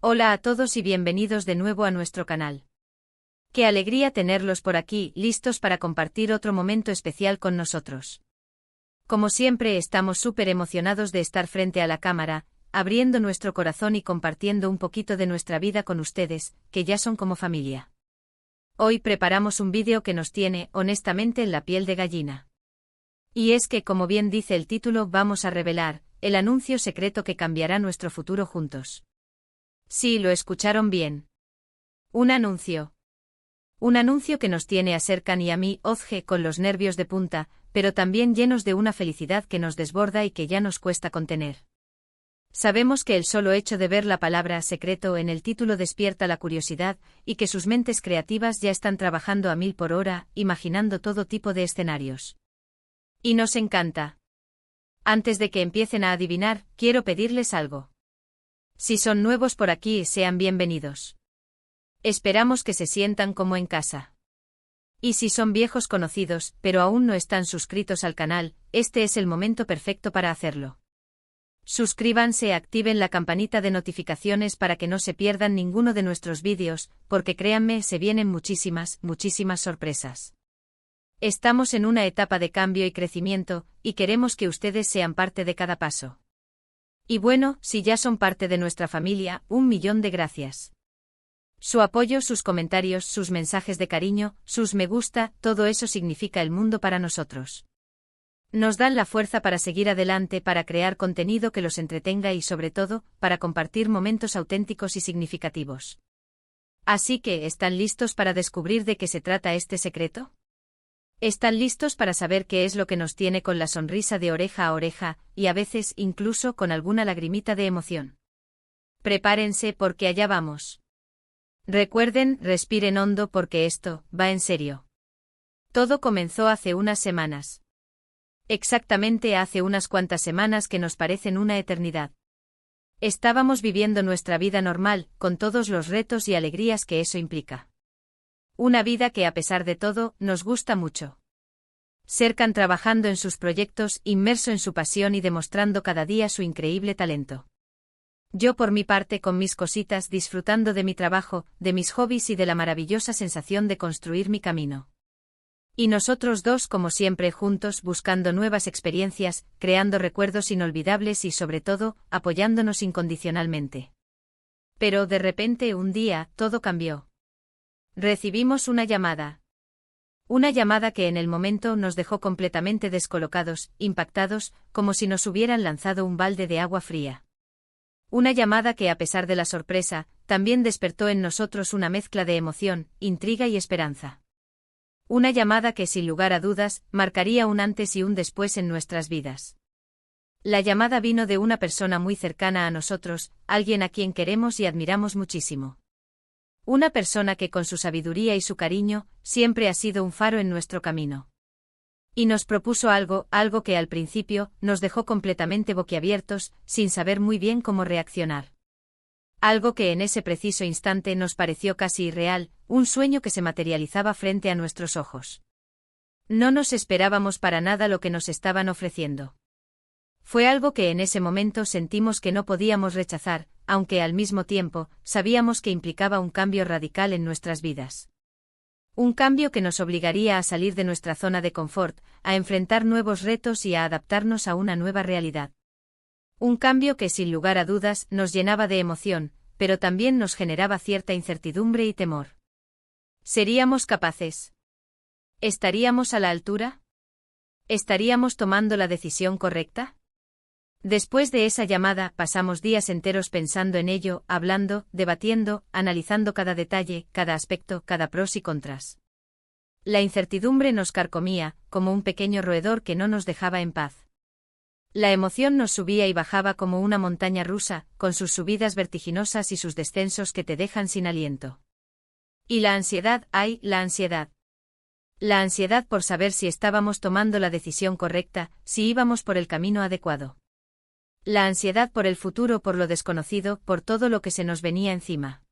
Hola a todos y bienvenidos de nuevo a nuestro canal. Qué alegría tenerlos por aquí, listos para compartir otro momento especial con nosotros. Como siempre, estamos súper emocionados de estar frente a la cámara, abriendo nuestro corazón y compartiendo un poquito de nuestra vida con ustedes, que ya son como familia. Hoy preparamos un vídeo que nos tiene, honestamente, en la piel de gallina. Y es que, como bien dice el título, vamos a revelar el anuncio secreto que cambiará nuestro futuro juntos. Sí, lo escucharon bien. Un anuncio. Un anuncio que nos tiene a Serkan y a mí, Ozge, con los nervios de punta, pero también llenos de una felicidad que nos desborda y que ya nos cuesta contener. Sabemos que el solo hecho de ver la palabra secreto en el título despierta la curiosidad, y que sus mentes creativas ya están trabajando a 1000 por hora, imaginando todo tipo de escenarios. Y nos encanta. Antes de que empiecen a adivinar, quiero pedirles algo. Si son nuevos por aquí, sean bienvenidos. Esperamos que se sientan como en casa. Y si son viejos conocidos, pero aún no están suscritos al canal, este es el momento perfecto para hacerlo. Suscríbanse y activen la campanita de notificaciones para que no se pierdan ninguno de nuestros vídeos, porque créanme, se vienen muchísimas sorpresas. Estamos en una etapa de cambio y crecimiento, y queremos que ustedes sean parte de cada paso. Y bueno, si ya son parte de nuestra familia, 1.000.000 de gracias. Su apoyo, sus comentarios, sus mensajes de cariño, sus me gusta, todo eso significa el mundo para nosotros. Nos dan la fuerza para seguir adelante, para crear contenido que los entretenga y sobre todo, para compartir momentos auténticos y significativos. Así que, ¿están listos para descubrir de qué se trata este secreto? ¿Están listos para saber qué es lo que nos tiene con la sonrisa de oreja a oreja, y a veces incluso con alguna lagrimita de emoción? Prepárense porque allá vamos. Recuerden, respiren hondo porque esto va en serio. Todo comenzó hace unas semanas. Exactamente hace unas cuantas semanas que nos parecen una eternidad. Estábamos viviendo nuestra vida normal, con todos los retos y alegrías que eso implica. Una vida que a pesar de todo, nos gusta mucho. Serkan trabajando en sus proyectos, inmerso en su pasión y demostrando cada día su increíble talento. Yo por mi parte con mis cositas disfrutando de mi trabajo, de mis hobbies y de la maravillosa sensación de construir mi camino. Y nosotros dos como siempre juntos buscando nuevas experiencias, creando recuerdos inolvidables y sobre todo, apoyándonos incondicionalmente. Pero de repente un día, todo cambió. Recibimos una llamada. Una llamada que en el momento nos dejó completamente descolocados, impactados, como si nos hubieran lanzado un balde de agua fría. Una llamada que a pesar de la sorpresa, también despertó en nosotros una mezcla de emoción, intriga y esperanza. Una llamada que sin lugar a dudas, marcaría un antes y un después en nuestras vidas. La llamada vino de una persona muy cercana a nosotros, alguien a quien queremos y admiramos muchísimo. Una persona que con su sabiduría y su cariño, siempre ha sido un faro en nuestro camino. Y nos propuso algo que al principio, nos dejó completamente boquiabiertos, sin saber muy bien cómo reaccionar. Algo que en ese preciso instante nos pareció casi irreal, un sueño que se materializaba frente a nuestros ojos. No nos esperábamos para nada lo que nos estaban ofreciendo. Fue algo que en ese momento sentimos que no podíamos rechazar, aunque al mismo tiempo, sabíamos que implicaba un cambio radical en nuestras vidas. Un cambio que nos obligaría a salir de nuestra zona de confort, a enfrentar nuevos retos y a adaptarnos a una nueva realidad. Un cambio que sin lugar a dudas nos llenaba de emoción, pero también nos generaba cierta incertidumbre y temor. ¿Seríamos capaces? ¿Estaríamos a la altura? ¿Estaríamos tomando la decisión correcta? Después de esa llamada, pasamos días enteros pensando en ello, hablando, debatiendo, analizando cada detalle, cada aspecto, cada pros y contras. La incertidumbre nos carcomía, como un pequeño roedor que no nos dejaba en paz. La emoción nos subía y bajaba como una montaña rusa, con sus subidas vertiginosas y sus descensos que te dejan sin aliento. Y la ansiedad, ¡ay, la ansiedad! La ansiedad por saber si estábamos tomando la decisión correcta, si íbamos por el camino adecuado. La ansiedad por el futuro, por lo desconocido, por todo lo que se nos venía encima.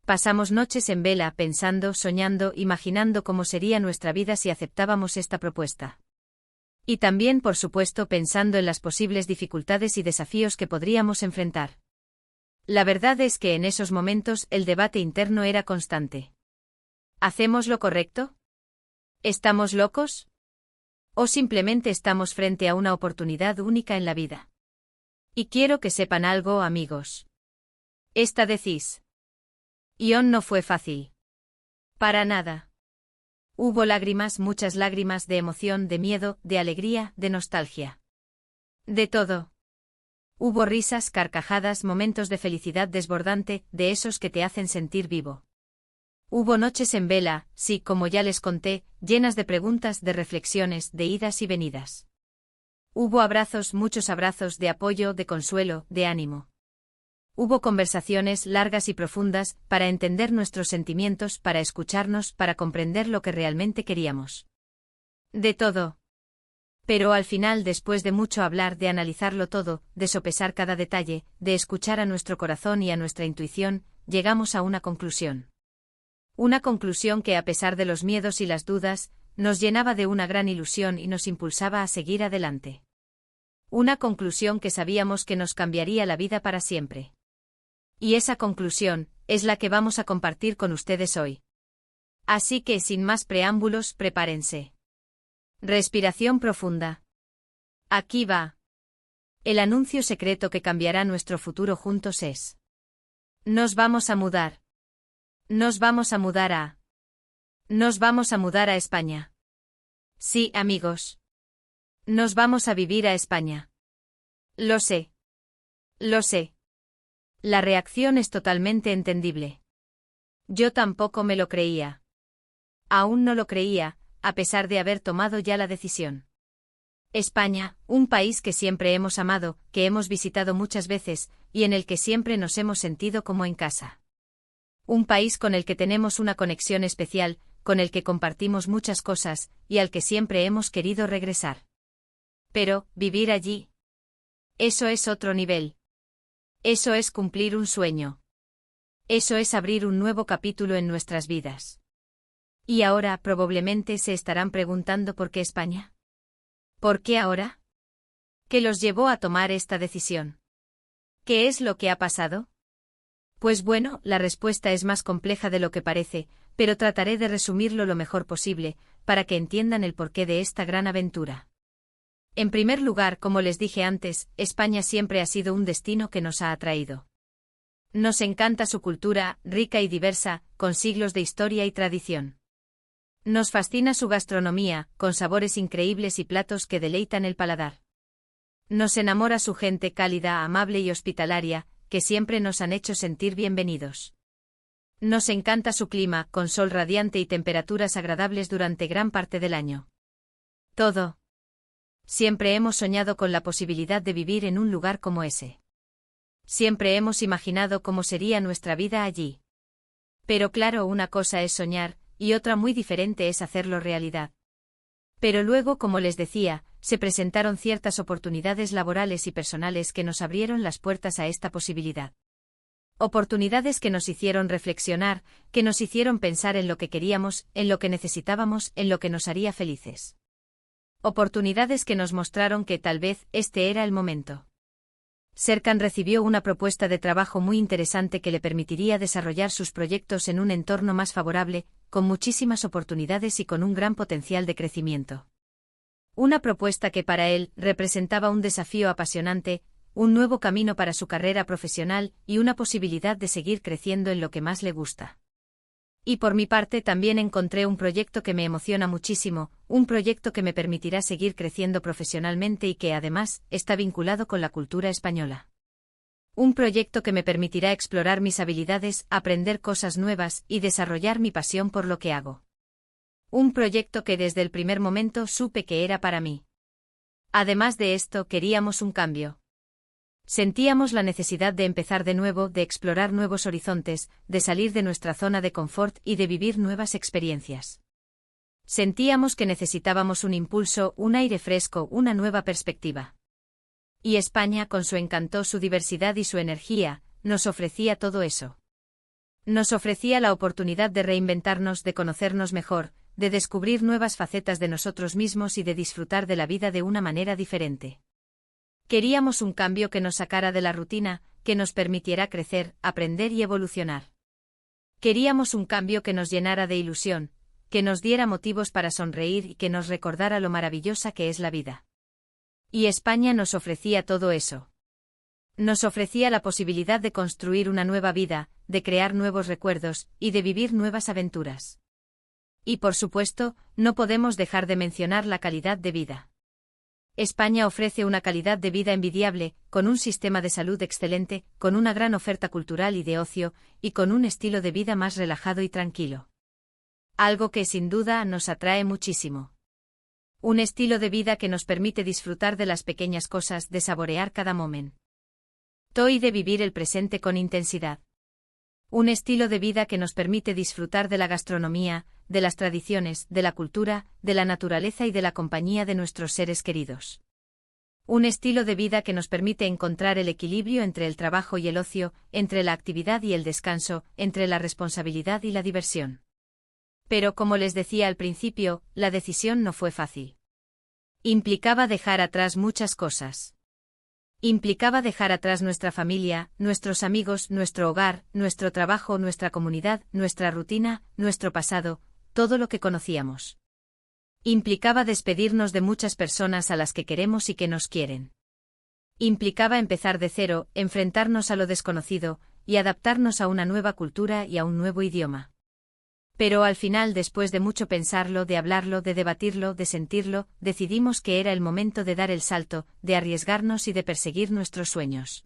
Pasamos noches en vela, pensando, soñando, imaginando cómo sería nuestra vida si aceptábamos esta propuesta. Y también, por supuesto, pensando en las posibles dificultades y desafíos que podríamos enfrentar. La verdad es que en esos momentos el debate interno era constante. ¿Hacemos lo correcto? ¿Estamos locos? ¿O simplemente estamos frente a una oportunidad única en la vida? Y quiero que sepan algo, amigos. Esta decisión no fue fácil. Para nada. Hubo lágrimas, muchas lágrimas de emoción, de miedo, de alegría, de nostalgia. De todo. Hubo risas, carcajadas, momentos de felicidad desbordante, de esos que te hacen sentir vivo. Hubo noches en vela, sí, como ya les conté, llenas de preguntas, de reflexiones, de idas y venidas. Hubo abrazos, muchos abrazos, de apoyo, de consuelo, de ánimo. Hubo conversaciones largas y profundas, para entender nuestros sentimientos, para escucharnos, para comprender lo que realmente queríamos. De todo. Pero al final, después de mucho hablar, de analizarlo todo, de sopesar cada detalle, de escuchar a nuestro corazón y a nuestra intuición, llegamos a una conclusión. Una conclusión que, a pesar de los miedos y las dudas, nos llenaba de una gran ilusión y nos impulsaba a seguir adelante. Una conclusión que sabíamos que nos cambiaría la vida para siempre. Y esa conclusión es la que vamos a compartir con ustedes hoy. Así que, sin más preámbulos, prepárense. Respiración profunda. Aquí va. El anuncio secreto que cambiará nuestro futuro juntos es: nos vamos a mudar. Nos vamos a mudar a... Nos vamos a mudar a España. Sí, amigos. Nos vamos a vivir a España. Lo sé. Lo sé. La reacción es totalmente entendible. Yo tampoco me lo creía. Aún no lo creía, a pesar de haber tomado ya la decisión. España, un país que siempre hemos amado, que hemos visitado muchas veces, y en el que siempre nos hemos sentido como en casa. Un país con el que tenemos una conexión especial, con el que compartimos muchas cosas, y al que siempre hemos querido regresar. Pero, vivir allí. Eso es otro nivel. Eso es cumplir un sueño. Eso es abrir un nuevo capítulo en nuestras vidas. Y ahora probablemente se estarán preguntando por qué España. ¿Por qué ahora? ¿Qué los llevó a tomar esta decisión? ¿Qué es lo que ha pasado? Pues bueno, la respuesta es más compleja de lo que parece, pero trataré de resumirlo lo mejor posible, para que entiendan el porqué de esta gran aventura. En primer lugar, como les dije antes, España siempre ha sido un destino que nos ha atraído. Nos encanta su cultura, rica y diversa, con siglos de historia y tradición. Nos fascina su gastronomía, con sabores increíbles y platos que deleitan el paladar. Nos enamora su gente cálida, amable y hospitalaria, que siempre nos han hecho sentir bienvenidos. Nos encanta su clima, con sol radiante y temperaturas agradables durante gran parte del año. Todo. Siempre hemos soñado con la posibilidad de vivir en un lugar como ese. Siempre hemos imaginado cómo sería nuestra vida allí. Pero claro, una cosa es soñar, y otra muy diferente es hacerlo realidad. Pero luego, como les decía, se presentaron ciertas oportunidades laborales y personales que nos abrieron las puertas a esta posibilidad. Oportunidades que nos hicieron reflexionar, que nos hicieron pensar en lo que queríamos, en lo que necesitábamos, en lo que nos haría felices. Oportunidades que nos mostraron que tal vez este era el momento. Serkan recibió una propuesta de trabajo muy interesante que le permitiría desarrollar sus proyectos en un entorno más favorable, con muchísimas oportunidades y con un gran potencial de crecimiento. Una propuesta que para él representaba un desafío apasionante, un nuevo camino para su carrera profesional y una posibilidad de seguir creciendo en lo que más le gusta. Y por mi parte también encontré un proyecto que me emociona muchísimo, un proyecto que me permitirá seguir creciendo profesionalmente y que además está vinculado con la cultura española. Un proyecto que me permitirá explorar mis habilidades, aprender cosas nuevas y desarrollar mi pasión por lo que hago. Un proyecto que desde el primer momento supe que era para mí. Además de esto, queríamos un cambio. Sentíamos la necesidad de empezar de nuevo, de explorar nuevos horizontes, de salir de nuestra zona de confort y de vivir nuevas experiencias. Sentíamos que necesitábamos un impulso, un aire fresco, una nueva perspectiva. Y España, con su encanto, su diversidad y su energía, nos ofrecía todo eso. Nos ofrecía la oportunidad de reinventarnos, de conocernos mejor, de descubrir nuevas facetas de nosotros mismos y de disfrutar de la vida de una manera diferente. Queríamos un cambio que nos sacara de la rutina, que nos permitiera crecer, aprender y evolucionar. Queríamos un cambio que nos llenara de ilusión, que nos diera motivos para sonreír y que nos recordara lo maravillosa que es la vida. Y España nos ofrecía todo eso. Nos ofrecía la posibilidad de construir una nueva vida, de crear nuevos recuerdos, y de vivir nuevas aventuras. Y por supuesto, no podemos dejar de mencionar la calidad de vida. España ofrece una calidad de vida envidiable, con un sistema de salud excelente, con una gran oferta cultural y de ocio, y con un estilo de vida más relajado y tranquilo. Algo que sin duda nos atrae muchísimo. Un estilo de vida que nos permite disfrutar de las pequeñas cosas, de saborear cada momento y de vivir el presente con intensidad. Un estilo de vida que nos permite disfrutar de la gastronomía, de las tradiciones, de la cultura, de la naturaleza y de la compañía de nuestros seres queridos. Un estilo de vida que nos permite encontrar el equilibrio entre el trabajo y el ocio, entre la actividad y el descanso, entre la responsabilidad y la diversión. Pero como les decía al principio, la decisión no fue fácil. Implicaba dejar atrás muchas cosas. Implicaba dejar atrás nuestra familia, nuestros amigos, nuestro hogar, nuestro trabajo, nuestra comunidad, nuestra rutina, nuestro pasado, todo lo que conocíamos. Implicaba despedirnos de muchas personas a las que queremos y que nos quieren. Implicaba empezar de cero, enfrentarnos a lo desconocido, y adaptarnos a una nueva cultura y a un nuevo idioma. Pero al final, después de mucho pensarlo, de hablarlo, de debatirlo, de sentirlo, decidimos que era el momento de dar el salto, de arriesgarnos y de perseguir nuestros sueños.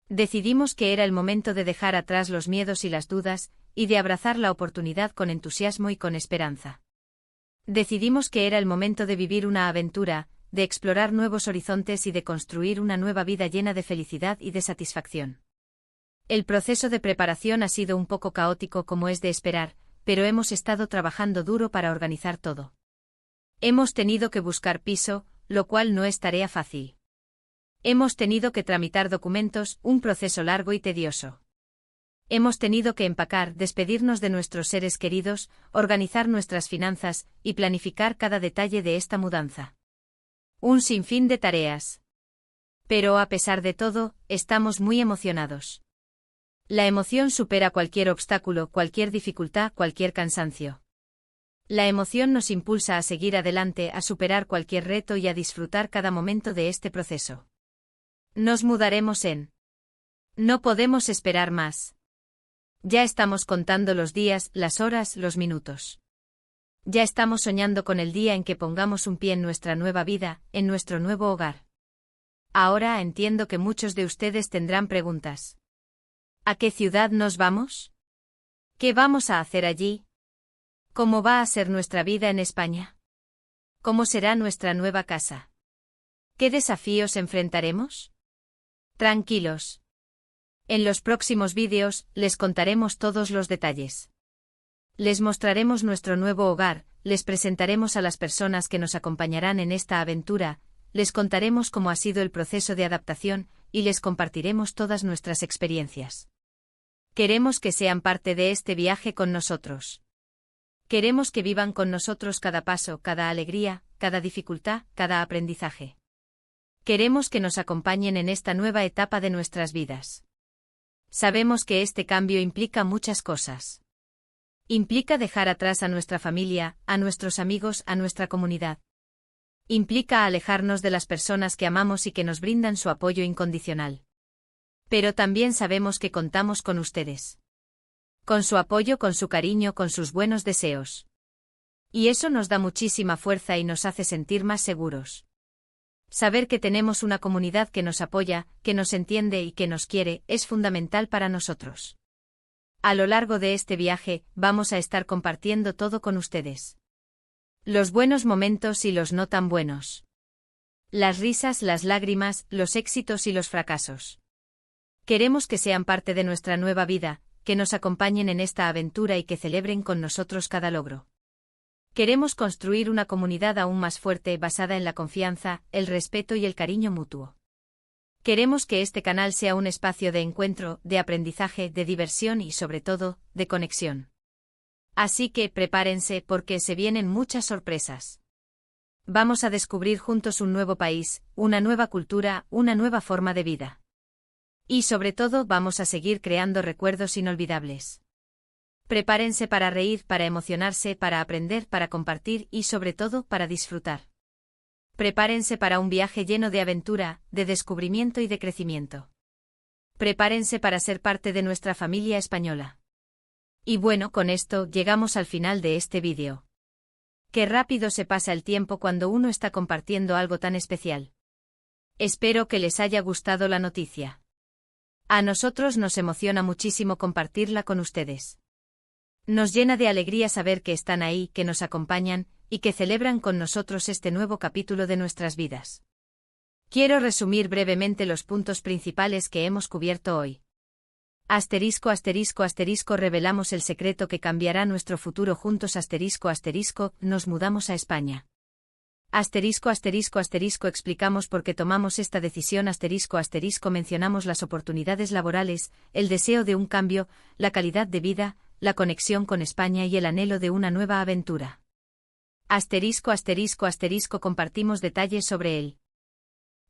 Decidimos que era el momento de dejar atrás los miedos y las dudas, y de abrazar la oportunidad con entusiasmo y con esperanza. Decidimos que era el momento de vivir una aventura, de explorar nuevos horizontes y de construir una nueva vida llena de felicidad y de satisfacción. El proceso de preparación ha sido un poco caótico, como es de esperar, pero hemos estado trabajando duro para organizar todo. Hemos tenido que buscar piso, lo cual no es tarea fácil. Hemos tenido que tramitar documentos, un proceso largo y tedioso. Hemos tenido que empacar, despedirnos de nuestros seres queridos, organizar nuestras finanzas y planificar cada detalle de esta mudanza. Un sinfín de tareas. Pero a pesar de todo, estamos muy emocionados. La emoción supera cualquier obstáculo, cualquier dificultad, cualquier cansancio. La emoción nos impulsa a seguir adelante, a superar cualquier reto y a disfrutar cada momento de este proceso. Nos mudaremos en. No podemos esperar más. Ya estamos contando los días, las horas, los minutos. Ya estamos soñando con el día en que pongamos un pie en nuestra nueva vida, en nuestro nuevo hogar. Ahora entiendo que muchos de ustedes tendrán preguntas. ¿A qué ciudad nos vamos? ¿Qué vamos a hacer allí? ¿Cómo va a ser nuestra vida en España? ¿Cómo será nuestra nueva casa? ¿Qué desafíos enfrentaremos? Tranquilos. En los próximos vídeos, les contaremos todos los detalles. Les mostraremos nuestro nuevo hogar, les presentaremos a las personas que nos acompañarán en esta aventura, les contaremos cómo ha sido el proceso de adaptación, y les compartiremos todas nuestras experiencias. Queremos que sean parte de este viaje con nosotros. Queremos que vivan con nosotros cada paso, cada alegría, cada dificultad, cada aprendizaje. Queremos que nos acompañen en esta nueva etapa de nuestras vidas. Sabemos que este cambio implica muchas cosas. Implica dejar atrás a nuestra familia, a nuestros amigos, a nuestra comunidad. Implica alejarnos de las personas que amamos y que nos brindan su apoyo incondicional. Pero también sabemos que contamos con ustedes. Con su apoyo, con su cariño, con sus buenos deseos. Y eso nos da muchísima fuerza y nos hace sentir más seguros. Saber que tenemos una comunidad que nos apoya, que nos entiende y que nos quiere, es fundamental para nosotros. A lo largo de este viaje, vamos a estar compartiendo todo con ustedes. Los buenos momentos y los no tan buenos. Las risas, las lágrimas, los éxitos y los fracasos. Queremos que sean parte de nuestra nueva vida, que nos acompañen en esta aventura y que celebren con nosotros cada logro. Queremos construir una comunidad aún más fuerte basada en la confianza, el respeto y el cariño mutuo. Queremos que este canal sea un espacio de encuentro, de aprendizaje, de diversión y sobre todo, de conexión. Así que prepárense porque se vienen muchas sorpresas. Vamos a descubrir juntos un nuevo país, una nueva cultura, una nueva forma de vida. Y sobre todo vamos a seguir creando recuerdos inolvidables. Prepárense para reír, para emocionarse, para aprender, para compartir y sobre todo para disfrutar. Prepárense para un viaje lleno de aventura, de descubrimiento y de crecimiento. Prepárense para ser parte de nuestra familia española. Y bueno, con esto llegamos al final de este vídeo. Qué rápido se pasa el tiempo cuando uno está compartiendo algo tan especial. Espero que les haya gustado la noticia. A nosotros nos emociona muchísimo compartirla con ustedes. Nos llena de alegría saber que están ahí, que nos acompañan, y que celebran con nosotros este nuevo capítulo de nuestras vidas. Quiero resumir brevemente los puntos principales que hemos cubierto hoy. Asterisco, asterisco, asterisco, revelamos el secreto que cambiará nuestro futuro juntos, asterisco, asterisco, nos mudamos a España. Asterisco, asterisco, asterisco, explicamos por qué tomamos esta decisión, asterisco, asterisco, mencionamos las oportunidades laborales, el deseo de un cambio, la calidad de vida, la conexión con España y el anhelo de una nueva aventura. Asterisco, asterisco, asterisco, compartimos detalles sobre él.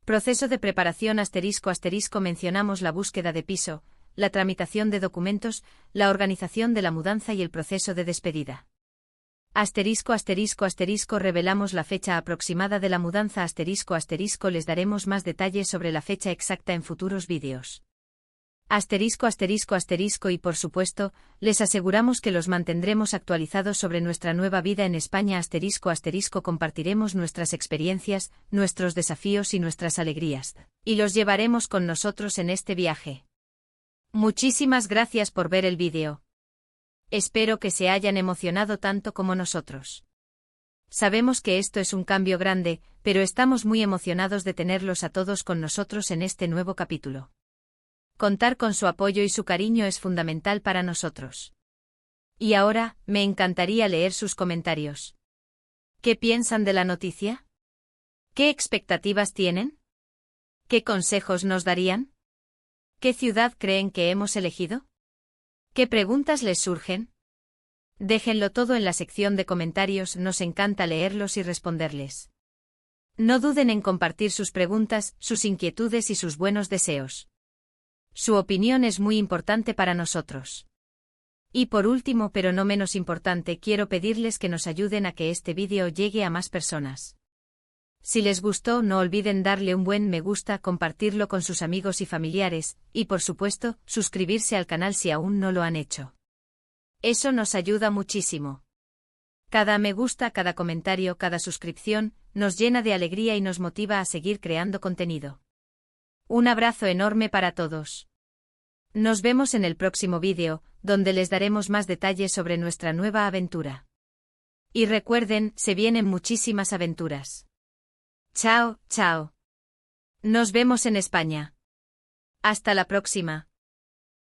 Proceso de preparación, asterisco, asterisco, mencionamos la búsqueda de piso, la tramitación de documentos, la organización de la mudanza y el proceso de despedida. Asterisco, asterisco, asterisco, revelamos la fecha aproximada de la mudanza, asterisco, asterisco, les daremos más detalles sobre la fecha exacta en futuros vídeos. Asterisco, asterisco, asterisco, y por supuesto, les aseguramos que los mantendremos actualizados sobre nuestra nueva vida en España, asterisco, asterisco, compartiremos nuestras experiencias, nuestros desafíos y nuestras alegrías, y los llevaremos con nosotros en este viaje. Muchísimas gracias por ver el vídeo. Espero que se hayan emocionado tanto como nosotros. Sabemos que esto es un cambio grande, pero estamos muy emocionados de tenerlos a todos con nosotros en este nuevo capítulo. Contar con su apoyo y su cariño es fundamental para nosotros. Y ahora, me encantaría leer sus comentarios. ¿Qué piensan de la noticia? ¿Qué expectativas tienen? ¿Qué consejos nos darían? ¿Qué ciudad creen que hemos elegido? ¿Qué preguntas les surgen? Déjenlo todo en la sección de comentarios, nos encanta leerlos y responderles. No duden en compartir sus preguntas, sus inquietudes y sus buenos deseos. Su opinión es muy importante para nosotros. Y por último, pero no menos importante, quiero pedirles que nos ayuden a que este vídeo llegue a más personas. Si les gustó, no olviden darle un buen me gusta, compartirlo con sus amigos y familiares, y por supuesto, suscribirse al canal si aún no lo han hecho. Eso nos ayuda muchísimo. Cada me gusta, cada comentario, cada suscripción, nos llena de alegría y nos motiva a seguir creando contenido. Un abrazo enorme para todos. Nos vemos en el próximo vídeo, donde les daremos más detalles sobre nuestra nueva aventura. Y recuerden, se vienen muchísimas aventuras. Chao, chao. Nos vemos en España. Hasta la próxima.